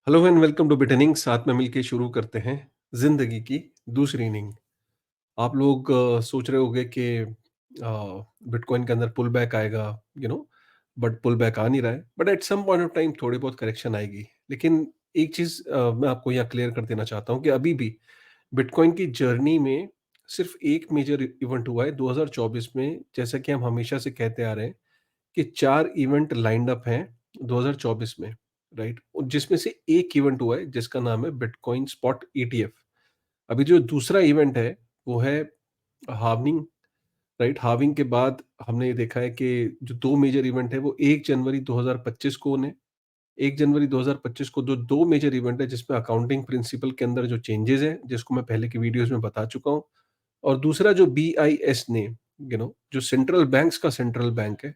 Hello and welcome two bit innings. साथ में मिलके शुरू करते हैं जिंदगी की दूसरी इनिंग। आप लोग सोच रहे होंगे कि बिटकॉइन के अंदर पुल बैक आएगा, बट पुल बैक आ नहीं रहा है। But at some point of time थोड़ी बहुत करेक्शन आएगी। लेकिन एक चीज मैं आपको यहाँ क्लियर कर देना चाहता हूँ कि अभी भी बिटकॉइन की जर्नी में सिर्फ एक मेजर इवेंट हुआ है 2024 में। जैसा कि हम हमेशा से कहते आ रहे हैं कि 4 इवेंट लाइन्ड अप हैं 2024 में, राइट? और जिसमें से एक इवेंट हुआ है जिसका नाम है बिटकॉइन स्पॉट ईटीएफ। अभी जो दूसरा इवेंट है वो है हार्वनिंग, राइट? हार्विंग के बाद हमने ये देखा है कि जो 2 मेजर इवेंट है वो 1 जनवरी 2025 को होने। 1 जनवरी 2025 को जो 2 मेजर इवेंट है जिसमें अकाउंटिंग प्रिंसिपल के अंदर जो चेंजेस हैं, जिसको मैं पहले की वीडियोज़ में बता चुका हूँ। और दूसरा जो बीआईएस ने, जो सेंट्रल बैंक्स का सेंट्रल बैंक है,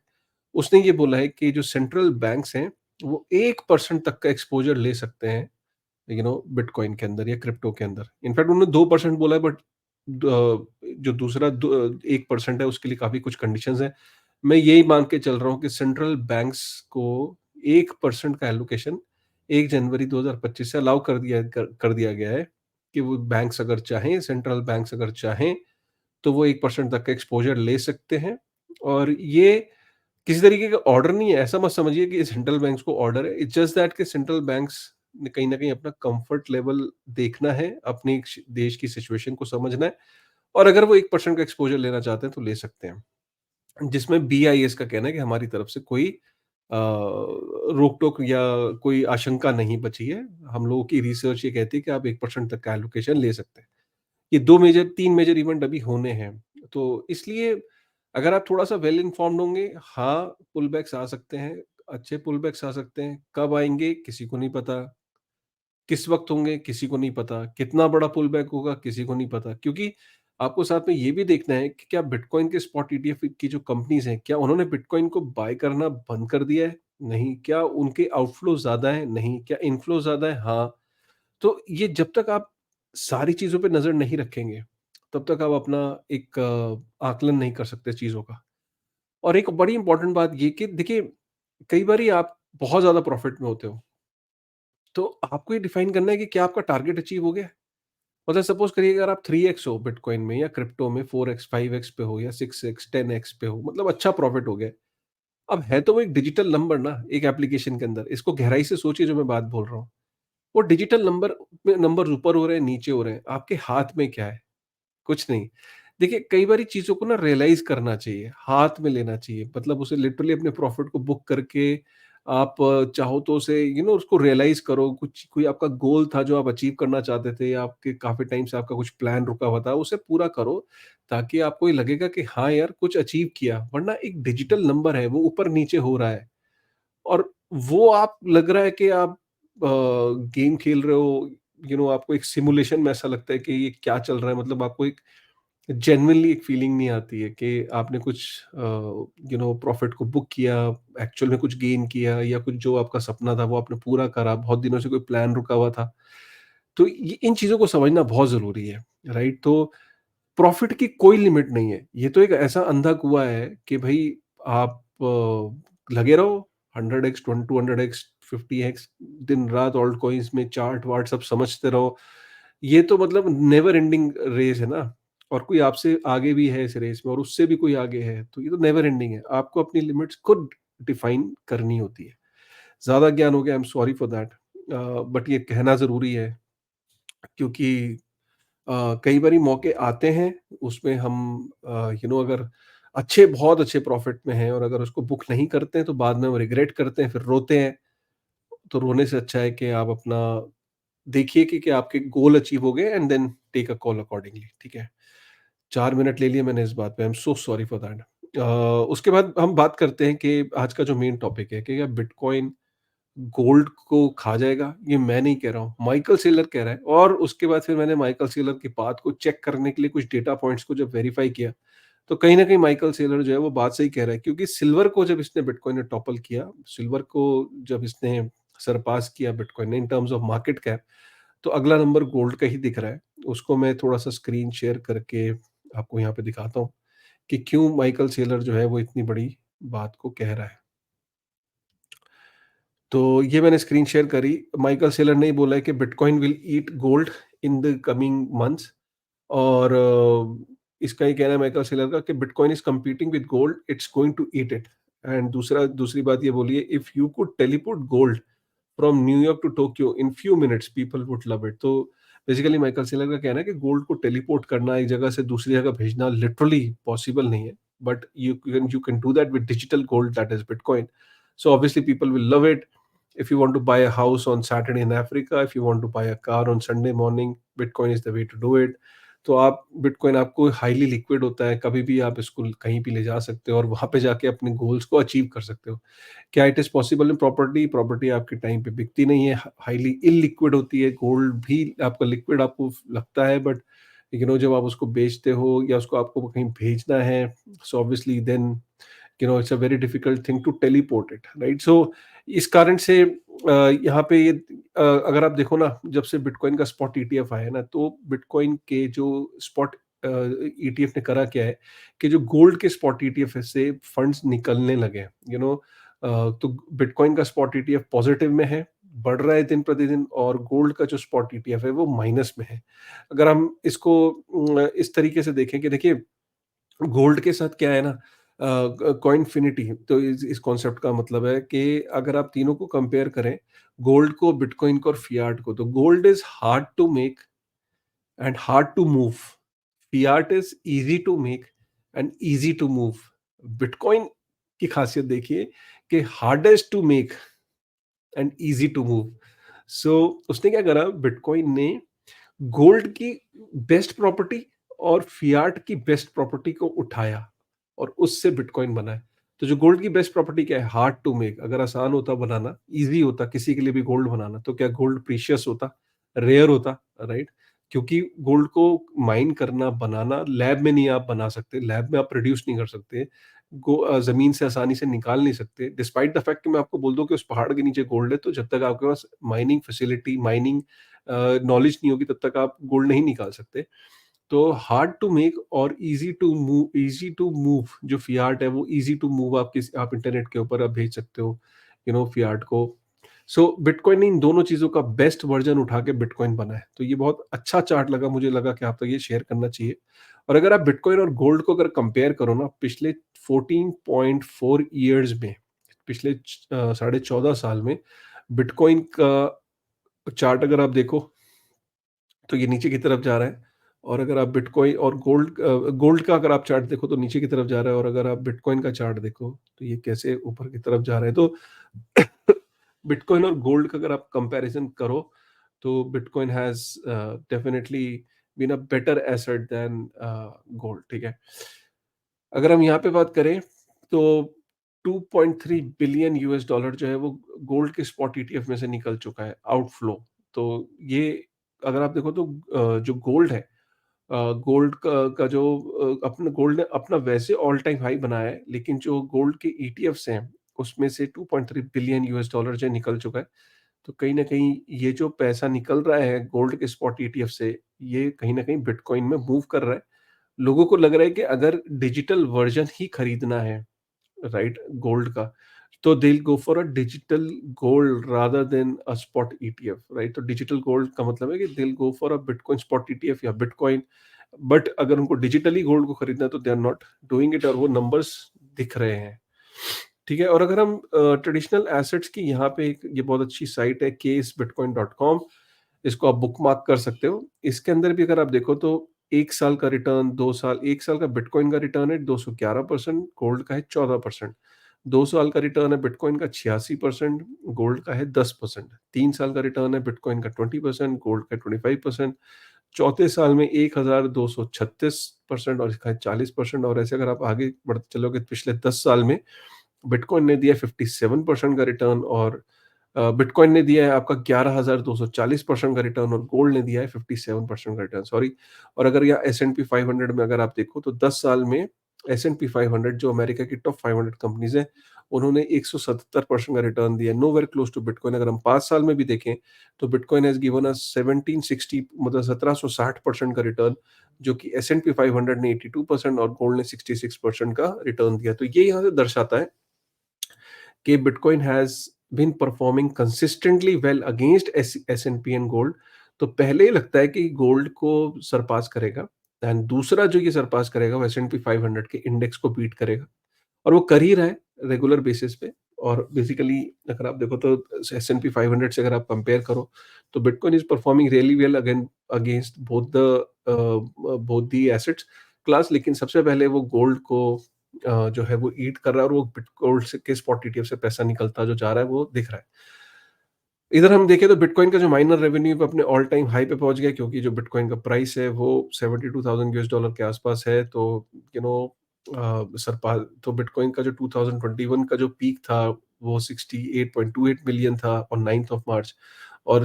उसने ये बोला है कि जो सेंट्रल बैंक्स हैं वो 1% तक का एक्सपोजर ले सकते हैं, बिटकॉइन के अंदर या क्रिप्टो के अंदर। इनफैक्ट उन्होंने 2% बोला है, बट जो दूसरा 1% है उसके लिए काफी कुछ कंडीशंस हैं। मैं यही मान के चल रहा हूँ कि सेंट्रल बैंक्स को 1% का एलोकेशन 1 जनवरी 2025 से अलाउ कर दिया गया है कि वो बैंक्स अगर चाहें, सेंट्रल बैंक्स अगर चाहें, तो वो 1% तक का एक्सपोजर ले सकते हैं। और ये किसी तरीके का ऑर्डर नहीं है, ऐसा मत समझिए कि सेंट्रल बैंक्स को ऑर्डर है। इट्स जस्ट दैट कि सेंट्रल बैंक्स ने कहीं न कहीं अपना कंफर्ट लेवल देखना है, अपनी देश की सिचुएशन को समझना है, और अगर वो 1% का एक्सपोज़र लेना चाहते हैं तो ले सकते हैं। जिसमें बीआईएस का कहना है कि हमारी तरफ से कोई रोक-टोक या कोई आशंका नहीं बची है। हम लोगों की रिसर्च ये कहती है कि आप 1% तक का एलोकेशन ले सकते हैं। ये 2 मेजर 3 मेजर इवेंट अभी होने हैं। तो इसलिए अगर आप थोड़ा-सा वेल इन्फॉर्म्ड होंगे, हाँ, पुलबैक्स आ सकते हैं, अच्छे पुलबैक्स आ सकते हैं। कब आएँगे किसी को नहीं पता, किस वक़्त होंगे किसी को नहीं पता, कितना बड़ा पुलबैक होगा किसी को नहीं पता। क्योंकि आपको साथ में ये भी देखना है कि क्या बिटकॉइन के स्पॉट ईटीएफ की जो कंपनीज़ हैं, क्या उन्होंने बिटकॉइन को बाय करना बंद कर दिया है? नहीं। क्या उनके आउटफ्लो ज़्यादा है? नहीं। क्या इनफ्लो ज़्यादा है? हाँ। तो ये जब तक आप सारी चीज़ों पे नज़र नहीं रखेंगे, तब तक आप अपना एक आकलन नहीं कर सकते चीज़ों का। और एक बड़ी इम्पोर्टेंट बात ये कि देखिए, कई बारी आप बहुत ज़्यादा प्रॉफ़िट में होते हो, तो आपको ये डिफ़ाइन करना है कि क्या आपका टारगेट अचीव हो गया है? मतलब सपोज़ करिए, अगर आप 3x हो बिटकॉइन में या क्रिप्टो में, 4x, 5x पे हो या 6x, 10x पे हो, मतलब अच्छा प्रॉफ़िट हो गया है। अब है तो वो एक डिजिटल नंबर ना, एक एप्लीकेशन के अंदर। इसको गहराई से सोचिए जो मैं बात बोल रहा हूँ। वो डिजिटल नंबर में नंबर्स ऊपर हो रहे हैं, नीचे हो रहे हैं, आपके हाथ में क्या है? कुछ नहीं। देखिए, कई बारी चीज़ों को ना रियलाइज़ करना चाहिए, हाथ में लेना चाहिए। मतलब उसे लिटरली अपने प्रॉफ़िट को बुक करके आप चाहो तो उसे उसको रियलाइज़ करो। कुछ कोई आपका गोल था जो आप अचीव करना चाहते थे, या आपके काफ़ी टाइम से आपका कुछ प्लान रुका हुआ था, उसे पूरा करो, ताकि आपको ये लगेगा कि हाँ यार, कुछ अचीव किया। वरना एक डिजिटल नंबर है, वो ऊपर-नीचे हो रहा है। और वो आप लग रहा है कि आप गेम खेल रहे हो, आपको एक सिमुलेशन में ऐसा लगता है कि ये क्या चल रहा है। मतलब आपको एक जेन्युइनली एक फीलिंग नहीं आती है कि आपने कुछ प्रॉफिट को बुक किया, एक्चुअल में कुछ गेन किया, या कुछ जो आपका सपना था वो आपने पूरा करा, बहुत दिनों से कोई प्लान रुका हुआ था। तो ये इन चीज़ों को समझना बहुत ज़रूरी है, राइट? तो प्रॉफिट की कोई लिमिट नहीं है। ये तो एक ऐसा अंधा कुआँ है कि भई आप लगे रहो, 100x, 200x, 50x, दिन-रात ऑल्ट कॉइन्स में चार्ट-वार्ट सब समझते रहो। ये तो मतलब नेवर एंडिंग रेस है ना। और कोई आपसे आगे भी है इस रेस में, और उससे भी कोई आगे है, तो ये तो नेवर एंडिंग है। आपको अपनी लिमिट्स खुद डिफाइन करनी होती है। ज़्यादा ज्ञान हो गया, I am sorry for that, but ये कहना ज़रूरी है, क्योंकि कई बारी मौके आते हैं, उसमें हम अगर बहुत अच्छे प्रॉफ़िट में हैं और अगर उसको बुक नहीं करते हैं, तो बाद में वो रिग्रेट करते हैं, फिर रोते हैं। तो रोने से अच्छा है कि आप अपना देखिए कि क्या आपके गोल अचीव हो गए, and then take a call accordingly, ठीक है? 4 मिनट ले लिए मैंने इस बात पे, I am so sorry for that. उसके बाद हम बात करते हैं कि आज का जो मेन टॉपिक है कि क्या बिटकॉइन गोल्ड को खा जाएगा? ये मैं नहीं कह रहा हूँ, माइकल सेलर कह रहा है। और उसके बाद फिर मैंने माइकल सेलर की बात को चेक करने के लिए कुछ डेटा पॉइंट्स को जब वेरीफाई किया, तो कहीं न कहीं माइकल सेलर जो है वो बात सही कह रहा है, क्योंकि सिल्वर को जब इसने बिटकॉइन ने टॉपल किया, सिल्वर को जब इसने सरपास किया बिटकॉइन ने in terms of market cap, तो अगला नंबर गोल्ड का ही दिख रहा है। उसको मैं थोड़ा-सा स्क्रीन शेयर करके आपको यहाँ पे दिखाता हूँ कि क्यों माइकल सेलर जो है वो इतनी बड़ी बात को कह रहा है। तो ये मैंने स्क्रीन शेयर करी। माइकल सेलर ने ही बोला है कि bitcoin will eat gold in the coming months. और इसका ये कहना है माइकल सेलर का कि bitcoin is competing with gold, it's going to eat it. And दूसरी बात ये बोली है, if you could teleport gold from New York to Tokyo in few minutes people would love it. तो बेसिकली माइकल सेलर का कहना है कि गोल्ड को टेलीपोर्ट करना, एक जगह से दूसरी जगह भेजना लिटरली पॉसिबल नहीं है, but you can do that with digital gold, that is bitcoin. So obviously people will love it. If you want to buy a house on Saturday in Africa, if you want to buy a car on Sunday morning, Bitcoin is the way to do it. तो आप bitcoin आपको highly liquid होता है, कभी भी आप इसको कहीं भी ले जा सकते हो और वहां पे जाके अपने गोल्स को अचीव कर सकते हो। क्या it is possible in property? Property आपके टाइम पे बिकती नहीं है, हाईली इलिक्विड होती है। गोल्ड भी आपका लिक्विड आपको लगता है, बट जब आप उसको बेचते हो या उसको आपको कहीं भेजना है, so obviously then it's a very difficult thing to teleport it, right? So इस कारण से यहाँ पे ये अगर आप देखो ना, जब से बिटकॉइन का स्पॉट ईटीएफ आया है ना, तो बिटकॉइन के जो स्पॉट ईटीएफ ने करा क्या है कि जो गोल्ड के स्पॉट ईटीएफ से फंड्स निकलने लगे, तो बिटकॉइन का स्पॉट ईटीएफ पॉजिटिव में है, बढ़ रहा है दिन प्रतिदिन, और गोल्ड का जो स्पॉट ईटीएफ है वो माइनस में है। अगर हम इसको इस तरीके से देखें कि देखिए, गोल्ड के साथ क्या है ना, कॉइनफिनिटी, तो इस कॉन्सेप्ट का मतलब है कि अगर आप तीनों को कंपेयर करें, गोल्ड को, बिटकॉइन को और फियाट को, तो gold is hard to make and hard to move, fiat is easy to make and easy to move. Bitcoin की खासियत देखिए कि hardest to make and easy to move. So उसने क्या करा, बिटकॉइन ने गोल्ड की बेस्ट प्रॉपर्टी और फियाट की बेस्ट प्रॉपर्टी को उठाया और उससे बिटकॉइन बना है। तो जो गोल्ड की बेस्ट प्रॉपर्टी क्या है, हार्ड टू मेक। अगर आसान होता बनाना, इजी होता किसी के लिए भी गोल्ड बनाना, तो क्या गोल्ड प्रीशियस होता, रेयर होता, राइट? क्योंकि गोल्ड को माइन करना, बनाना, लैब में नहीं आप बना सकते, लैब में आप प्रोड्यूस नहीं कर सकते, जमीन से आसानी से निकाल नहीं सकते। डिस्पाइट द फैक्ट कि मैं आपको बोल दूं कि उस पहाड़ के नीचे गोल्ड है, तो जब तक आपके पास माइनिंग फैसिलिटी, माइनिंग नॉलेज नहीं होगी, तब तक आप गोल्ड नहीं निकाल सकते। तो हार्ड टू मेक और इजी टू मूव जो फियाट है, वो इजी टू मूव, आप इंटरनेट के ऊपर आप भेज सकते हो फियाट को। सो बिटकॉइन ने इन दोनों चीजों का बेस्ट वर्जन उठा के बिटकॉइन बना है। तो ये बहुत अच्छा चार्ट लगा, मुझे लगा कि आप तक ये शेयर करना चाहिए। और अगर आप बिटकॉइन और गोल्ड को अगर कंपेयर करो ना, पिछले 14.4 ईयर्स में, पिछले 14.5 साल में बिटकॉइन का चार्ट अगर आप देखो, तो ये नीचे की तरफ जा रहा है। और अगर आप बिटकॉइन और गोल्ड का अगर आप चार्ट देखो, तो नीचे की तरफ जा रहा है। और अगर आप बिटकॉइन का चार्ट देखो, तो ये कैसे ऊपर की तरफ जा रहा है। तो बिटकॉइन और गोल्ड का अगर आप कंपैरिजन करो, तो bitcoin has definitely been a better asset than gold, ठीक है? अगर हम यहाँ पे बात करें, तो 2.3 बिलियन यूएस डॉलर जो है वो गोल्ड के स्पॉट ईटीएफ में से निकल चुका है, आउटफ्लो। तो ये अगर आप देखो, तो जो गोल्ड है, गोल्ड का जो अपना गोल्ड ने अपना वैसे ऑल टाइम हाई बनाया है, लेकिन जो गोल्ड के ईटीएफ्स हैं, उसमें से 2.3 बिलियन यूएस डॉलर जो निकल चुका है। तो कहीं ना कहीं ये जो पैसा निकल रहा है गोल्ड के स्पॉट ईटीएफ से, ये कहीं ना कहीं बिटकॉइन में मूव कर रहा है। लोगों को लग रहा है कि अगर डिजिटल वर्जन ही खरीदना है, राइट, गोल्ड का, तो they will go for a digital gold rather than a spot ETF, right? तो डिजिटल गोल्ड का मतलब है कि they will go for a bitcoin spot ETF या बिटकॉइन। बट अगर उनको डिजिटली गोल्ड को खरीदना है, तो they are not doing it, और वो नंबर्स दिख रहे हैं, ठीक है? और अगर हम ट्रेडिशनल एसेट्स की, यहाँ पे एक ये बहुत अच्छी साइट है caseBitcoin.com, इसको आप बुकमार्क कर सकते हो। इसके अंदर भी अगर आप देखो, तो 1 साल का रिटर्न, 2 साल, 1 साल का बिटकॉइन का रिटर्न है 211%, गोल्ड का है 14%। 2 साल का रिटर्न है बिटकॉइन का 86%, गोल्ड का है 10%। 3 साल का रिटर्न है बिटकॉइन का 20%, गोल्ड का 25%। चौथे साल में 1236% और इसका है 40%। और ऐसे अगर आप आगे बढ़ते चलोगे, पिछले 10 साल में बिटकॉइन ने दिया 57% का रिटर्न, और बिटकॉइन ने दिया है आपका 11,240% का रिटर्न, और गोल्ड ने दिया है 57% का रिटर्न, सॉरी। और अगर यहाँ S&P 500 में अगर आप देखो, तो 10 साल में S&P 500 जो अमेरिका की टॉप 500 कंपनीज है, उन्होंने 177% का रिटर्न दिया, nowhere close to bitcoin. अगर हम 5 साल में भी देखें, तो बिटकॉइन हैज गिवन अस 1760, मतलब 1760% का रिटर्न, जो कि S&P 500 ने 82% और गोल्ड ने 66% का रिटर्न दिया। तो ये यहाँ से दर्शाता है कि bitcoin has been performing consistently well against S and P and gold. तो पहले ही लगता है कि गोल्ड को सरपास करेगा, एंड दूसरा जो ये सरपास करेगा वो एस एंड पी 500 के इंडेक्स को बीट करेगा, और वो कर ही रहा है रेगुलर बेसिस पे। और बेसिकली अगर आप देखो तो एस एंड पी 500 से अगर आप कंपेयर करो, तो bitcoin is performing really well again against both the assets class. लेकिन सबसे पहले वो गोल्ड को जो है वो ईट कर रहा है, और वो गोल्ड से के स्पॉट ईटीएफ से पैसा निकलता जो जा रहा है वो दिख रहा है। इधर हम देखें तो बिटकॉइन का जो माइनर रेवेन्यू अपने ऑल टाइम हाई पे पहुंच गया, क्योंकि जो बिटकॉइन का प्राइस है वो 72,000 यूएस डॉलर के आसपास है। तो यू नो सरपास, तो बिटकॉइन का जो 2021 का जो पीक था वो 68.28 मिलियन था ऑन 9th ऑफ मार्च। और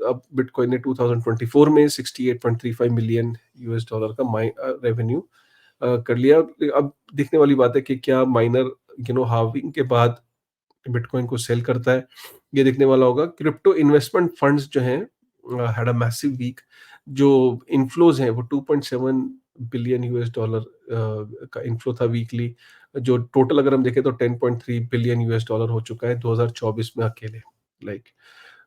अब बिटकॉइन ने 2024 में 68.35 मिलियन यूएस डॉलर का रेवेन्यू कर लिया। अब देखने वाली बात है कि क्या माइनर हार्विंग के बाद बिटकॉइन को सेल करता है, ये देखने वाला होगा। क्रिप्टो इन्वेस्टमेंट फंड्स जो हैं हैड अ मैसिव वीक। जो इनफ्लोज हैं वो 2.7 बिलियन यूएस डॉलर का इनफ्लो था वीकली। जो टोटल अगर हम देखें तो 10.3 बिलियन यूएस डॉलर हो चुका है 2024 में अकेले, लाइक।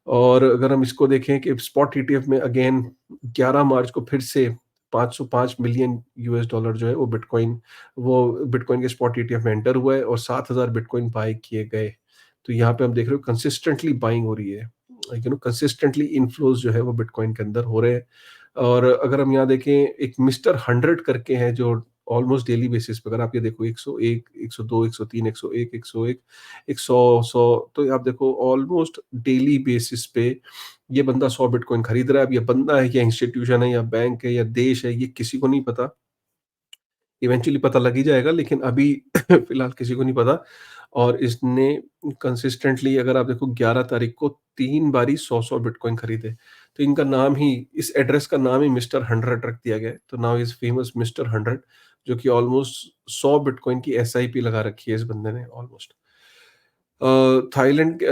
और अगर हम इसको देखें कि स्पॉट ईटीएफ में अगेन 11 मार्च को फिर से 505 मिलियन यूएस डॉलर जो है वो बिटकॉइन के स्पॉट ईटीएफ में एंटर हुआ है, और 7,000 बिटकॉइन बाय किए गए। तो यहाँ पे हम देख रहे हो कंसिस्टेंटली बाइंग हो रही है, कंसिस्टेंटली इनफ्लोज जो है वो बिटकॉइन के अंदर हो रहे हैं। और अगर हम यहाँ देखें, एक मिस्टर 100 करके हैं जो ऑलमोस्ट डेली बेसिस पे, अगर आप ये देखो 101, 102, 103, 101, 101, 100, 100, तो आप देखो ऑलमोस्ट डेली बेसिस पे ये बंदा 100 बिटकॉइन खरीद रहा है। अब ये बंदा है या इंस्टीट्यूशन है या बैंक है या देश है, ये किसी को नहीं पता। इवेंचुअली पता लग ही जाएगा, लेकिन अभी फिलहाल किसी को नहीं पता। और इसने कंसिस्टेंटली, अगर आप देखो 11 तारीख को 3 बारी 100-100 बिटकॉइन खरीदे। तो इनका नाम ही, इस एड्रेस का नाम ही मिस्टर 100 रख दिया गया है। तो नाउ इज फेमस मिस्टर 100, जो कि ऑलमोस्ट 100 बिटकॉइन की एसआईपी लगा रखी है इस बंदे ने ऑलमोस्ट। थाईलैंड,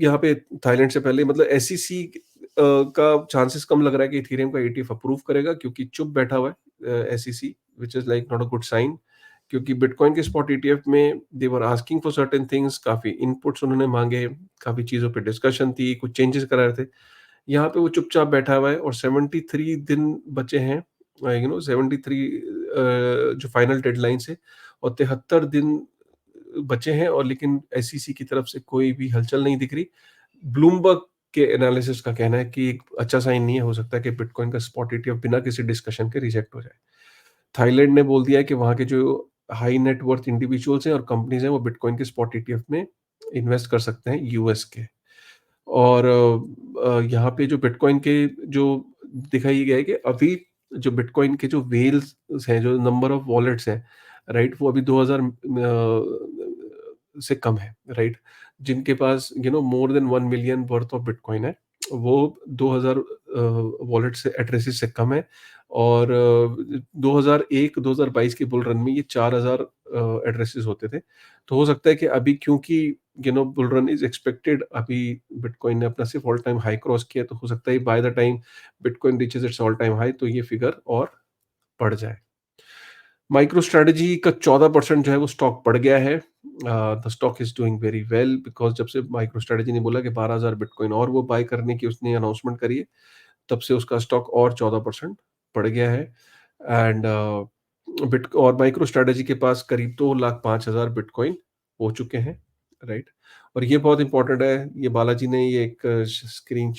यहाँ पे थाईलैंड से पहले मतलब एसईसी का चांसेस कम लग रहा है कि इथेरियम का ईटीएफ अप्रूव करेगा, क्योंकि चुप बैठा हुआ है SEC, which is like not a good sign. क्योंकि बिटकॉइन के स्पॉट ईटीएफ में they were asking for certain things, काफी इनपुट्स उन्होंने मांगे, काफी चीजों पे डिस्कशन थी, कुछ चेंजेस करा रहे थे। यहाँ पे वो चुपचाप बैठा हुआ है, और 73 दिन बचे हैं, 73 जो फाइनल डेडलाइन से, और 73 दिन बचे हैं, और लेकिन एसईसी की तरफ से कोई भी हलचल नहीं दिख रही। ब्लूमबर्ग के एनालिसिस का कहना है कि एक अच्छा साइन नहीं है, हो सकता है कि बिटकॉइन का स्पॉट ईटीएफ बिना किसी डिस्कशन के रिजेक्ट हो जाए। थाईलैंड ने बोल दिया है कि वहाँ के जो हाई नेट वर्थ इंडिविजुअल्स हैं और कंपनीज हैं वो बिटकॉइन के स्पॉट ईटीएफ में इन्वेस्ट कर सकते हैं यूएस के। और यहाँ पे जो बिटकॉइन के जो दिखाई गया है कि अभी जो बिटकॉइन के जो व्हेल्स हैं, जो नंबर ऑफ वॉलेट्स हैं, राइट, वो अभी 2000 से कम है, राइट। जिनके पास more than 1 million worth of Bitcoin है, वो 2000 वॉलेट से एड्रेसेस से कम है। और 2001-2022 के बुल रन में ये 4000 एड्रेसेस होते थे। तो हो सकता है कि अभी, क्योंकि बुल रन इज एक्सपेक्टेड, अभी बिटकॉइन ने अपना सिर्फ ऑल टाइम हाई क्रॉस किया, तो हो सकता है by the time bitcoin reaches it's all time high तो ये फिगर और बढ़ जाए। माइक्रो स्ट्रेटजी का 14% जो है वो स्टॉक बढ़ गया है। The stock is doing very well, because जब से माइक्रो स्ट्रेटजी ने बोला कि 12,000 बिटकॉइन और वो बाय करने की उसने अनाउंसमेंट करी है, तब से उसका स्टॉक और 14% बढ़ गया है। एंड बिट और माइक्रो स्ट्रेटजी के पास करीब 2,05,000 बिटकॉइन हो चुके हैं, राइट। और ये बहुत इंपॉर्टेंट है, ये बालाजी ने ये एक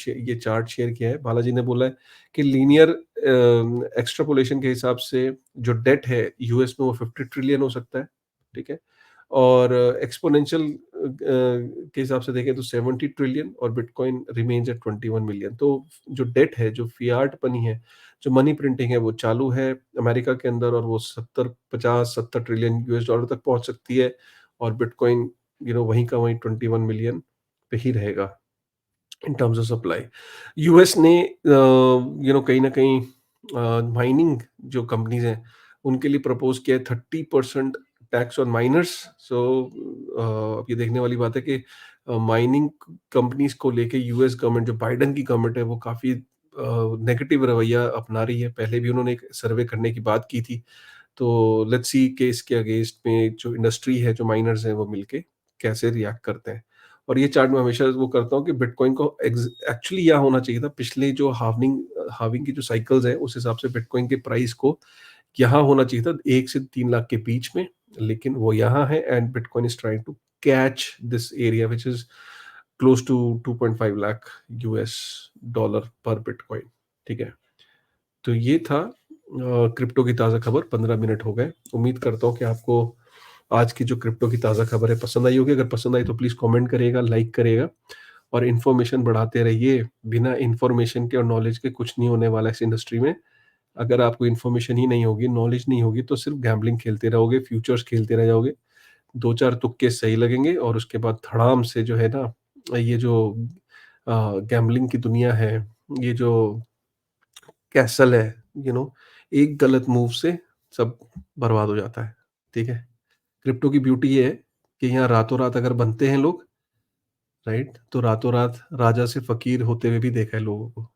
ये चार्ट शेयर किया है। बालाजी ने बोला है कि लीनियर एक्सट्रापोलेशन के हिसाब से जो डेट है यूएस में वो 50 ट्रिलियन हो सकता है, ठीक है। और एक्सपोनेंशियल के हिसाब से देखें तो 70 ट्रिलियन, और बिटकॉइन रिमेन्स एट 21 मिलियन। तो जो डेट है, जो फियाट मनी है, जो मनी प्रिंटिंग है, वो चालू है अमेरिका के अंदर, और वो 50-70 ट्रिलियन यूएस डॉलर तक पहुंच सकती है। और बिटकॉइन वहीं का वहीं 21 मिलियन पे ही रहेगा in terms of supply. US ने कहीं ना कहीं माइनिंग जो कंपनीज हैं उनके लिए प्रपोज किया है 30% टैक्स ऑन माइनर्स। सो अब ये देखने वाली बात है कि माइनिंग कंपनीज को लेके यूएस गवर्नमेंट, जो बाइडन की गवर्नमेंट है, वो काफ़ी नेगेटिव रवैया अपना रही है। पहले भी उन्होंने एक सर्वे करने की बात की थी। तो लेट्स सी कि इसके अगेंस्ट में जो इंडस्ट्री है, जो माइनर्स हैं, वो मिलके कैसे रिएक्ट करते हैं। और ये चार्ट मैं हमेशा वो करता हूँ कि बिटकॉइन को एक्चुअली यहाँ होना चाहिए था, पिछले जो हार्विंग की जो साइकिल्स है उस हिसाब से बिटकॉइन के प्राइस को यहाँ होना चाहिए था 1 से 3 लाख के बीच में, लेकिन वो यहाँ है and bitcoin is trying to catch this area which is close to 2.5 lakh US dollar पर बिटकॉइन। ठीक है, तो ये था क्रिप्टो की ताज़ा खबर। 15 मिनट हो गए। उम्मीद करता हूँ कि आपको आज की जो क्रिप्टो की ताज़ा खबर है पसंद आई होगी। अगर पसंद आई तो प्लीज़ कमेंट करिएगा, लाइक करिएगा और इन्फॉर्मेशन बढ़ाते रहिए। बिना इन्फॉर्मेशन के और नॉलेज के कुछ नहीं होने वाला है इस इंडस्ट्री में। अगर आपको इन्फॉर्मेशन ही नहीं होगी, नॉलेज नहीं होगी तो सिर्फ गैम्बलिंग खेलते रहोगे, फ्यूचर्स खेलते रह जाओगे। 2-4 तुक्के सही लगेंगे और उसके बाद धड़ाम से जो है ना, ये जो गैम्बलिंग की दुनिया है, ये जो कैसल है, एक गलत मूव से सब बर्बाद हो जाता है। ठीक है? क्रिप्टो की ब्यूटी ये है कि यहाँ रातों-रात अगर बनते हैं लोग, राइट? तो रातों-रात राजा से फ़कीर होते हुए भी देखा है लोगों को।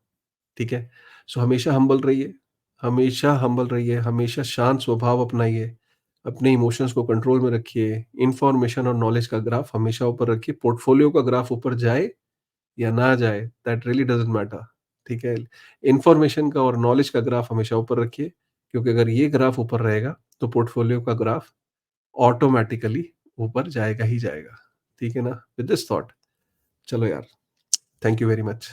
ठीक है? सो हमेशा हम्बल रहिए, हमेशा हम्बल रहिए, हमेशा शांत स्वभाव अपनाइए, अपने इमोशंस को कंट्रोल में रखिए, इन्फॉर्मेशन और नॉलेज का ग्राफ हमेशा ऊपर रखिए, पोर्टफोलियो का ग्राफ ऊपर जाए या ना जाए, दैट रियली डज़न्ट मैटर। ठीक है? इन्फॉर्मेशन का और नॉलेज का ग्राफ हमेशा ऊपर रखिए, क्योंकि अगर ये ग्राफ ऊपर रहेगा, तो पोर्टफोलियो का ग्राफ ऑटोमैटिकली ऊपर जाएगा ही जाएगा। ठीक है ना? विद दिस थॉट, चलो यार, थैंक यू वेरी मच।